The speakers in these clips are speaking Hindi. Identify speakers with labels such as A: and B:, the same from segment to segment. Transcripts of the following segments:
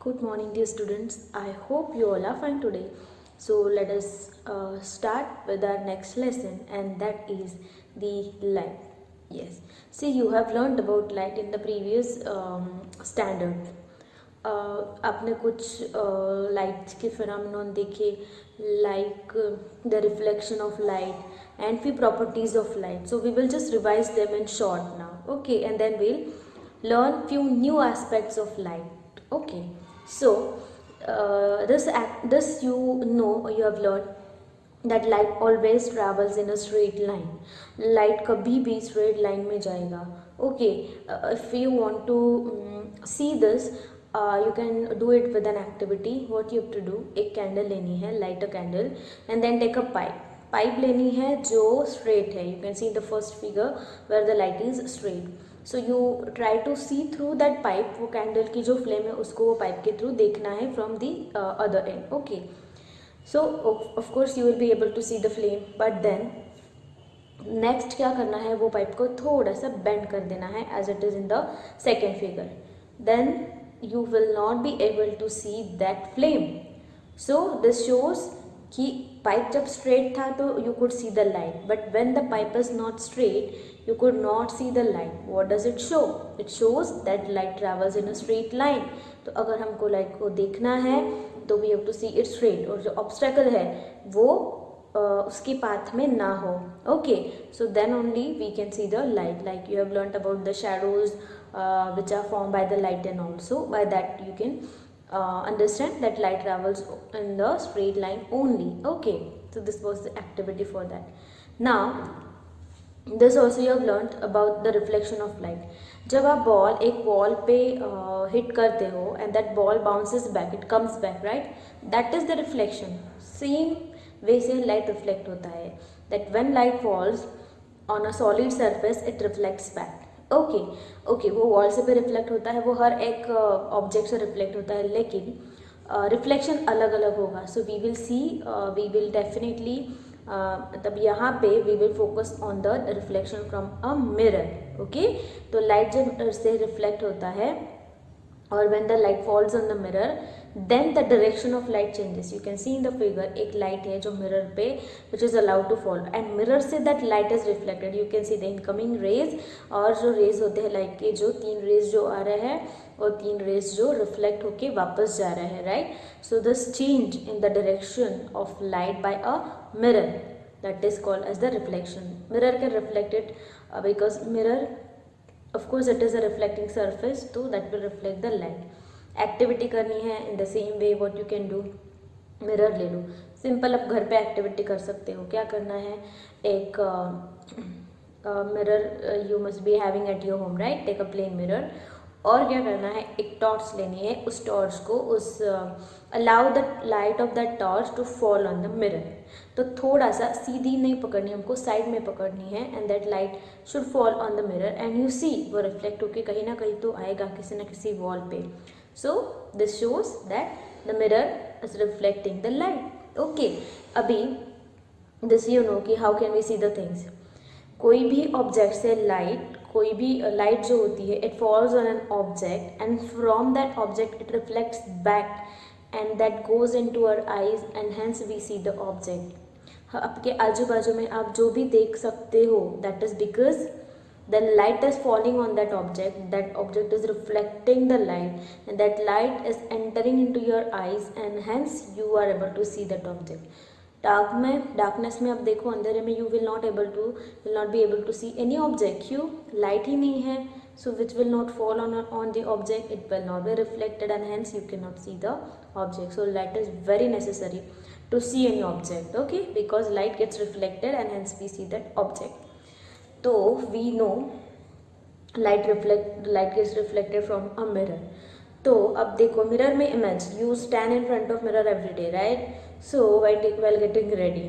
A: Good morning, dear students. I hope you all are fine today. So, let us start with our next lesson, and that is the light. Yes, see, you have learned about light in the previous standard. आपने कुछ लाइट्स के फिनोमेनन देखे, like the reflection of light and few properties of light. So we will just revise them in short now, okay, and then we'll learn few new aspects of light. Okay, so this you have learned that light always travels in a straight line. Light कभी भी straight line में जाएगा. Okay, if you want to see this, you can do it with an activity. What you have to do, एक कैंडल लेनी है, light a candle and then take a pipe लेनी है जो straight है. You can see in the first figure where the light is straight. So you try to see through that pipe. वो कैंडल की जो फ्लेम है उसको वो पाइप के थ्रू देखना है from the other end. Okay, so of course you will be able to see the flame, but then next क्या करना है, वो पाइप को थोड़ा सा बेंड कर देना है as it is in the second figure. Then you will not be able to see that flame. So this shows कि पाइप जब straight था तो you could see the light, but when the pipe is not straight you could not see the light. What does it show? It shows that light travels in a straight line. तो अगर हमको लाइट को देखना है तो we have to see it straight, और जो obstacle है वो उसके पाथ में ना हो. Okay, so then only we can see the light. Like you have learnt about the shadows which are formed by the light, and also by that you can understand that light travels in the straight line only. Okay, so this was the activity for that. Now this also you have learnt about the reflection of light. जब आप बॉल एक वॉल पे हिट करते हो and that ball bounces back, it comes back, right? That is the reflection. Same way से light reflect होता है. That when light falls on a solid surface, it reflects back. Okay, वो वॉल से भी रिफ्लेक्ट होता है, वो हर एक ऑब्जेक्ट से रिफ्लेक्ट होता है, लेकिन रिफ्लेक्शन अलग अलग होगा. सो वी विल डेफिनेटली तब यहाँ पे we will focus on the reflection from a mirror. Okay, तो लाइट जब मिरर से रिफ्लेक्ट होता है और when the light falls on the mirror, then the direction of light changes. You can see in the figure एक light है जो mirror पे which is allowed to fall, and mirror से that light is reflected. You can see the incoming rays, और जो rays होते हैं light के, जो 3 rays जो आ रहे हैं और 3 rays जो reflect होके वापस जा रहे हैं, right? So this change in the direction of light by a mirror, that is called as the reflection. Mirror can reflect it because mirror of course it is a reflecting surface, so that will reflect the light. Activity करनी है in the same way what you can do, mirror ले लो. सिंपल आप घर पे एक्टिविटी कर सकते हो. क्या करना है, एक mirror you must be having at your home, right? Take a plane mirror, और क्या करना है, एक टॉर्च लेनी है. उस टॉर्च को allow the light of that torch to fall on the mirror. तो थोड़ा सा सीधी नहीं पकड़नी, हमको साइड में पकड़नी है, and that light should fall on the mirror, and you see वो रिफ्लेक्ट होके कहीं ना कहीं तो आएगा किसी ना किसी वॉल पे. So this shows that the mirror is reflecting the light. Okay, अभी दिस यू नो कि how can we see the things. कोई भी ऑब्जेक्ट से कोई भी लाइट जो होती है, it falls on an object and from that object it reflects back and that goes into our eyes and hence we see the object. आपके आजू बाजू में आप जो भी देख सकते हो, that is because the light is falling on that object is reflecting the light, and that light is entering into your eyes and hence you are able to see that object. Darkness में आप देखो, अंधेरे में you will not be able to see any object. क्यों? लाइट ही नहीं है, so which will not fall on the object, it will not be reflected, and hence you cannot see the object. So light is very necessary to see any object, okay, because light gets reflected and hence we see that object. तो we know light gets reflected from a mirror. तो अब देखो मिरर में image, you stand in front of mirror every day, right? So while getting ready,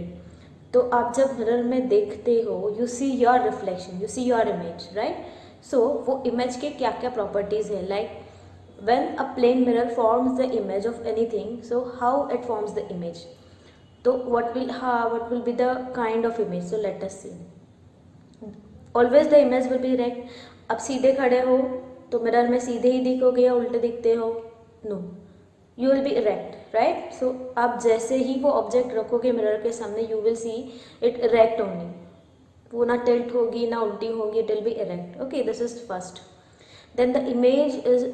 A: तो आप जब मिरर में देखते हो, you see your reflection, you see your image, right? So वो इमेज के क्या क्या प्रॉपर्टीज है, like when a plane mirror forms the image of anything, so how it forms the image? तो what will be the kind of image? So let us see. Always the image will be erect. अब सीधे खड़े हो तो मिरर में सीधे ही दिखोगे या उल्टे दिखते हो? No, you will be erect, right? So आप जैसे ही वो ऑब्जेक्ट रखोगे मिरर के सामने, you will see it erect only, वो ना टिल्ट होगी ना उल्टी होगी, it will be erect. Okay, this is first. Then the image is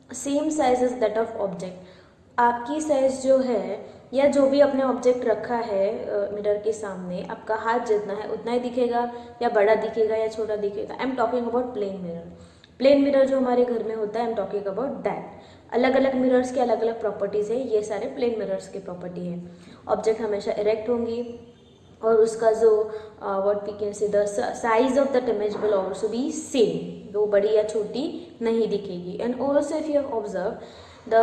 A: same size is that of object. आपकी साइज जो है या जो भी अपने ऑब्जेक्ट रखा है मिरर के सामने, आपका हाथ जितना है उतना ही दिखेगा या बड़ा दिखेगा या छोटा दिखेगा. I am talking about plane mirror. Plane mirror जो हमारे घर में होता है, I am talking about that. अलग अलग मिरर्स के अलग अलग प्रॉपर्टीज़ है, ये सारे प्लेन मिरर्स की प्रॉपर्टी है. ऑब्जेक्ट हमेशा इरेक्ट होंगी और उसका जो what we can say the size of that image will also be same, वो बड़ी या छोटी नहीं दिखेगी. And also if you have observe the,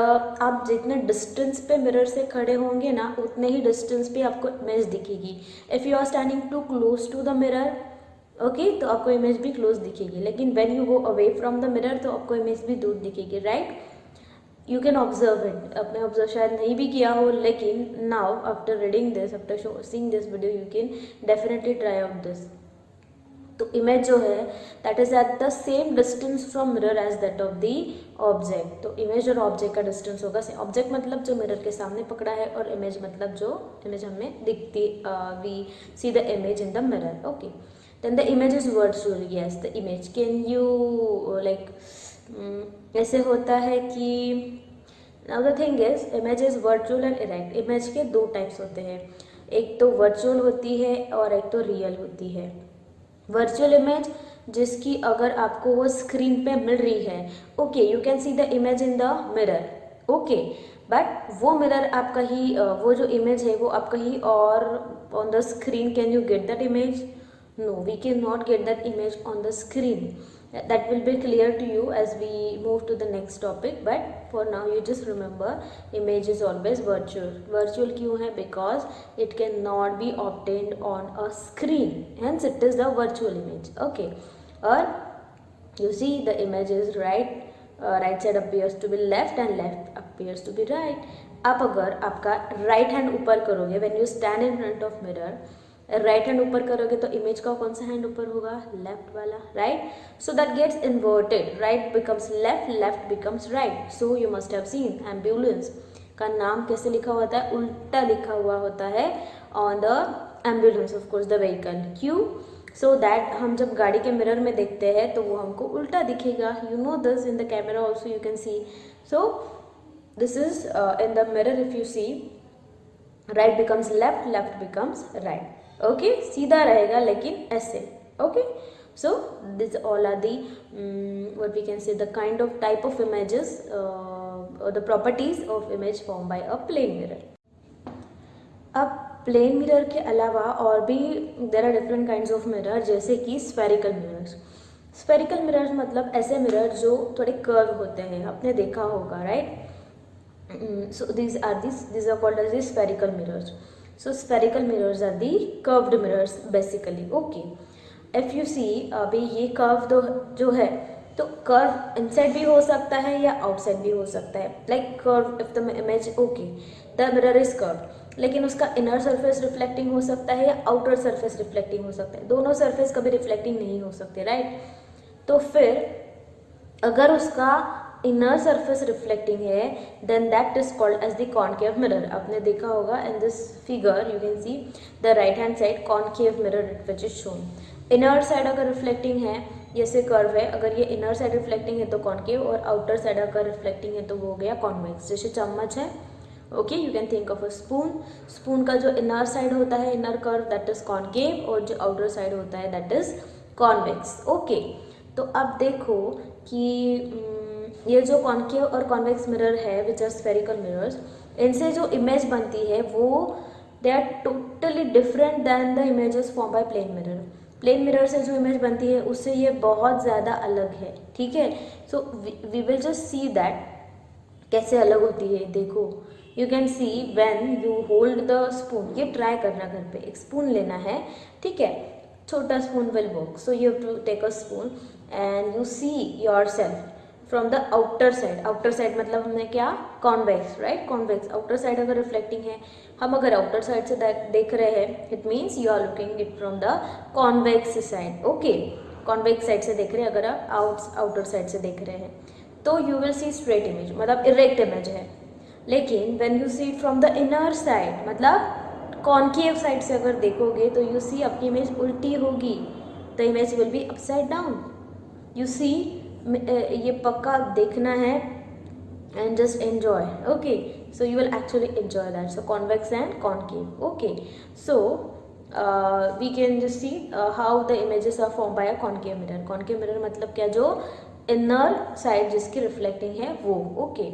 A: आप जितने डिस्टेंस पे मिरर से खड़े होंगे ना, उतने ही डिस्टेंस पे आपको इमेज दिखेगी. If you are standing too close to the mirror, okay, तो आपको इमेज भी क्लोज दिखेगी. लेकिन when you go away from the mirror तो आपको इमेज भी दूर दिखेगी, right? You can observe it. आपने ऑब्जर्व शायद नहीं भी किया हो, लेकिन now after reading this, after seeing this video, you can definitely try out this. तो इमेज जो है that is at the same distance from mirror as that of the object. तो इमेज और ऑब्जेक्ट का डिस्टेंस होगा सेम. ऑब्जेक्ट मतलब जो मिरर के सामने पकड़ा है, और इमेज मतलब जो इमेज हमें दिखती, we see the image in the mirror. Okay, then the image is virtual. Yes, the image can you like, ऐसे होता है कि now the thing is image is virtual and erect. Image के दो टाइप्स होते हैं, एक तो वर्चुअल होती है और एक तो रियल होती है. वर्चुअल इमेज जिसकी अगर आपको वो स्क्रीन पे मिल रही है, okay, you can see the image in the mirror, okay, but वो मिरर आप कहीं वो जो इमेज है वो आप कहीं और on the screen, can you get that image? No, we cannot get that image on the screen. That will be clear to you as we move to the next topic, but for now you just remember image is always virtual. Virtual क्यों है? Because it cannot be obtained on a screen, hence it is the virtual image. Okay, or you see the image is right, right side appears to be left and left appears to be right. आप अगर आपका right hand ऊपर करोगे, when you stand in front of mirror, right hand ऊपर करोगे तो इमेज का कौन सा हैंड ऊपर होगा? लेफ्ट वाला, right? So that gets inverted, right becomes left, left becomes right. So you must have seen ambulance का नाम कैसे लिखा होता है? उल्टा लिखा हुआ होता है on the ambulance, of course the vehicle. क्यों? सो दैट हम जब गाड़ी के मिरर में देखते हैं तो वो हमको उल्टा दिखेगा. You know this, in the camera also you can see. So this is in the mirror, if you see, right becomes left, left becomes right. Okay, सीधा रहेगा लेकिन ऐसे. Okay, so this all are the what we can say the kind of type of images, the properties of image form by a plane mirror. अब प्लेन मिरर के अलावा और भी there are different kinds of mirror, जैसे कि स्फेरिकल मिरर्स. स्फेरिकल मिरर्स मतलब ऐसे मिरर जो थोड़े कर्व होते हैं, आपने देखा होगा, right? So these are called as the spherical mirrors. So spherical mirrors are the curved mirrors basically. Okay, if you see अभी ये कर्व जो है, तो कर्व इनसाइड भी हो सकता है या आउटसाइड भी हो सकता है. Like curve, if the image, okay, the mirror is curve, लेकिन उसका इनर सरफेस रिफ्लेक्टिंग हो सकता है या आउटर सरफेस रिफ्लेक्टिंग हो सकता है. दोनों सरफेस कभी रिफ्लेक्टिंग नहीं हो सकते, राइट? तो फिर अगर उसका इनर सरफेस रिफ्लेक्टिंग है, then that is called as the concave mirror. आपने देखा होगा in this figure, you can see the right hand side concave mirror which is shown. Inner side अगर रिफ्लेक्टिंग है, जैसे कर्व है, अगर ये इनर साइड रिफ्लेक्टिंग है तो कॉनकेव, और आउटर साइड अगर रिफ्लेक्टिंग है तो वो हो गया कॉन्वेक्स. जैसे चम्मच है, okay, you can think of a spoon. Spoon का जो इनर साइड होता है, inner curve, that is concave, और जो आउटर साइड होता है दैट इज कॉन्वेक्स. ओके, तो अब देखो कि ये जो कॉनकेव और कॉन्वेक्स मिरर है विच आर स्फेरिकल मिरर्स, इनसे जो इमेज बनती है वो they are totally different than the images form by plane mirror. Plane mirror से जो इमेज बनती है उससे ये बहुत ज़्यादा अलग है, ठीक है? So we will just see that कैसे अलग होती है. देखो, you can see when you hold the spoon. ये ट्राई करना घर पे, एक स्पून लेना है, ठीक है? छोटा spoon will work. So you have to take a spoon and you see yourself from the outer side. Outer side मतलब हमने क्या? Convex, right? Convex. Outer side अगर रिफ्लेक्टिंग है, हम अगर आउटर साइड से देख रहे हैं, it means you are looking it from the convex side. Okay, convex side से देख रहे हैं अगर आप आउटर साइड से देख रहे हैं. तो you will see straight image, मतलब इरेक्ट इमेज है। लेकिन when you see from the inner side, मतलब कॉन्केव साइड से अगर देखोगे तो यू सी आपकी इमेज उल्टी होगी, the image will be upside down. You see, ये पक्का देखना है and just enjoy. Okay, so you will actually enjoy that. So convex and concave. Okay, so we can just see how the images are formed by a concave mirror. Concave mirror मतलब क्या, जो inner side जिसकी reflecting है वो. Okay,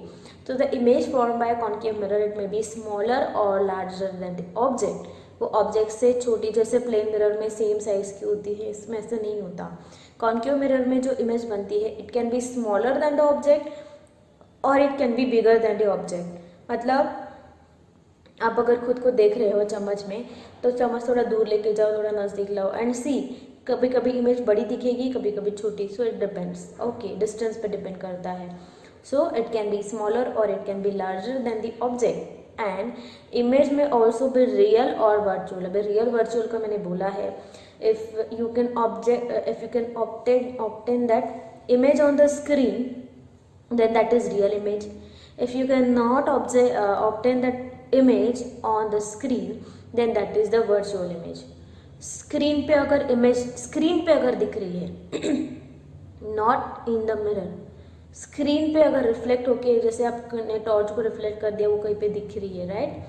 A: so the image formed by a concave mirror, it may be smaller or larger than the object. वो ऑब्जेक्ट से छोटी, जैसे प्लेन मिरर में सेम साइज की होती है, इसमें ऐसा नहीं होता। कॉन्केव मिरर में जो इमेज बनती है, it can be smaller than the object और it can be bigger than the object. मतलब आप अगर खुद को देख रहे हो चम्मच में, तो चम्मच थोड़ा दूर लेके जाओ, थोड़ा नज़दीक लाओ एंड सी, कभी कभी इमेज बड़ी दिखेगी, कभी कभी छोटी। So it depends. Okay, distance पे डिपेंड करता है। So it can be smaller और it can be larger than the object. And image में ऑल्सो बी रियल और वर्चुअल। अभी रियल वर्चुअल का मैंने बोला है, if you can obtain that image on the screen, then that is real image. If you cannot obtain that image on the screen, then that is the virtual image. Screen पे अगर इमेज स्क्रीन पे अगर दिख रही है, not in the mirror, screen पे अगर रिफ्लेक्ट होके, जैसे आपने टॉर्च को रिफ्लेक्ट कर दिया, वो कहीं पे दिख रही है, राइट?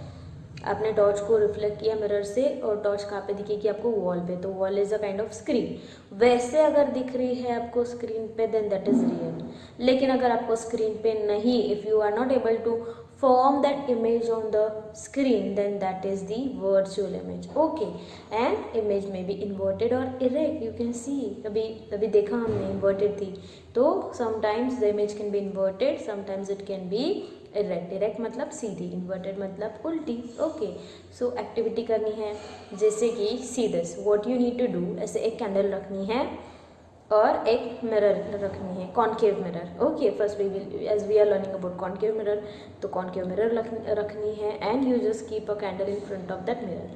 A: आपने टॉर्च को रिफ्लेक्ट किया मिरर से, और टॉर्च कहाँ पे दिखेगी आपको? वॉल पे, तो wall is a kind of screen. वैसे अगर दिख रही है आपको स्क्रीन पे, देन दैट इज रियल। लेकिन अगर आपको स्क्रीन पे नहीं, if you are not able to form that image on the screen, then that is the virtual image. Okay, and image may be inverted or erect. You can see, अभी देखा हमने inverted थी, तो sometimes the image can be inverted, sometimes it can be erect. erect मतलब सीधी, inverted मतलब उल्टी. Okay, so activity करनी है, जैसे कि see this, what you need to do, ऐसे एक कैंडल रखनी है और एक मिरर रखनी है, concave mirror. Okay, first we will, as we are learning about concave mirror, तो कॉन्केव मिरर रखनी है and you just keep a candle in front of that mirror,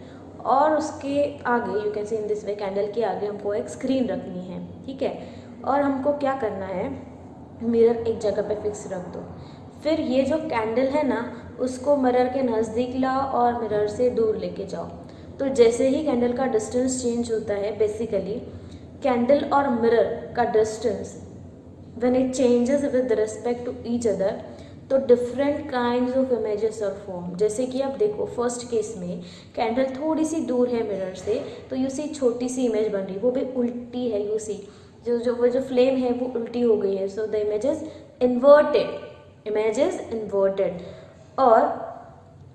A: और उसके आगे you can see in this way, candle के आगे हमको एक स्क्रीन रखनी है, ठीक है? और हमको क्या करना है, मिरर एक जगह पे फिक्स रख दो, फिर ये जो कैंडल है ना, उसको मिरर के नज़दीक लाओ और मिरर से दूर लेके जाओ. तो जैसे ही कैंडल का डिस्टेंस चेंज होता है, बेसिकली कैंडल और मिरर का distance when it changes with respect to each other, तो different kinds of images are form. जैसे कि आप देखो, फर्स्ट केस में कैंडल थोड़ी सी दूर है मिरर से, तो यू सी छोटी सी इमेज बन रही है, वो भी उल्टी है. यू सी जो फ्लेम है वो उल्टी हो गई है. So the image is inverted. और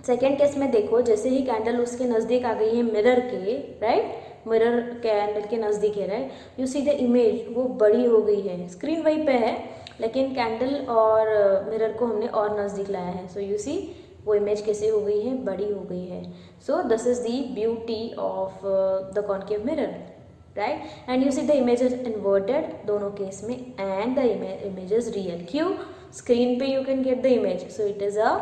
A: सेकेंड केस में देखो, जैसे ही कैंडल उसके नज़दीक आ गई है मिरर के, राइट, मिरर कैंडल के नज़दीक है, right, you see the image वो बड़ी हो गई है. स्क्रीन वहीं पे है, लेकिन कैंडल और मिरर को हमने और नज़दीक लाया है. सो यू सी वो इमेज कैसे हो गई है, बड़ी हो गई है. सो this is the beauty of the concave mirror, right. And you C the image is inverted दोनों केस में, and the image is real. क्यों? स्क्रीन पे you can get the image, so it is a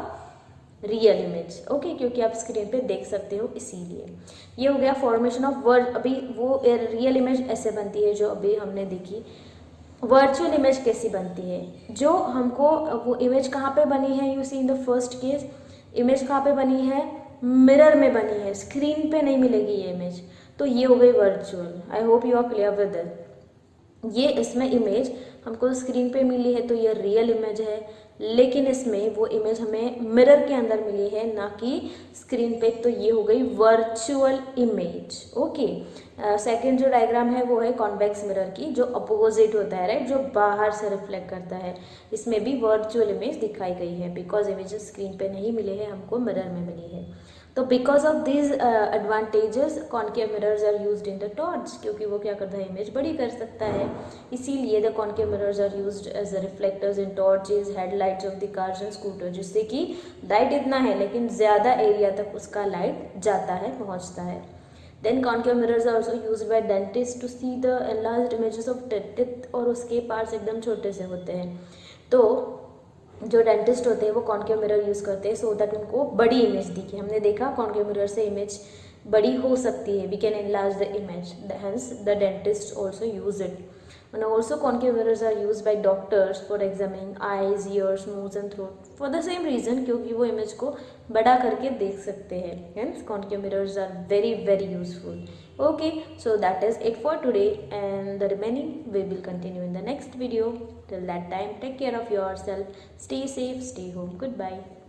A: real image. Okay, क्योंकि आप स्क्रीन पे देख सकते हो, इसीलिए. ये हो गया फॉर्मेशन ऑफ वर्ड. अभी वो रियल इमेज ऐसे बनती है जो अभी हमने देखी. वर्चुअल इमेज कैसी बनती है, जो हमको वो इमेज कहाँ पे बनी है, you see in the first case image कहाँ पे बनी है, मिरर में बनी है, स्क्रीन पे नहीं मिलेगी ये इमेज. तो ये हो गई virtual. I hope you are clear with this. ये इसमें इमेज हमको स्क्रीन पे मिली है, तो ये रियल इमेज है, लेकिन इसमें वो इमेज हमें मिरर के अंदर मिली है, ना कि स्क्रीन पे. तो ये हो गई वर्चुअल इमेज. ओके, सेकंड जो डायग्राम है वो है कॉन्वेक्स मिरर की, जो अपोजिट होता है, राइट, जो बाहर से रिफ्लेक्ट करता है. इसमें भी वर्चुअल इमेज दिखाई गई है, बिकॉज इमेजेस स्क्रीन पे नहीं मिले हैं, हमको मिरर में मिली है. तो because of this advantages concave mirrors are used in the torch, क्योंकि वो क्या करता है, इमेज बड़ी कर सकता है. इसीलिए the concave mirrors are used as reflectors in torches, headlights of the cars and scooter, जिससे कि लाइट इतना है लेकिन ज़्यादा एरिया तक उसका लाइट जाता है, पहुँचता है. Then concave mirrors are also used by dentist to see the enlarged images of teeth, और उसके पार्ट्स एकदम छोटे से होते हैं. तो जो डेंटिस्ट होते हैं वो कॉन्केव मिरर यूज़ करते हैं, सो दैट उनको बड़ी इमेज दिखे. हमने देखा कॉन्केव मिरर से इमेज बड़ी हो सकती है, we can enlarge the image, hence the dentist also use it. And also concave mirrors are used by doctors for examining eyes, ears, nose and throat for the same reason, क्योंकि वो image को बड़ा करके देख सकते हैं. Hence concave mirrors are very very useful. Okay, so that is it for today, and the remaining we will continue in the next video. Till that time, take care of yourself, stay safe, stay home. Goodbye.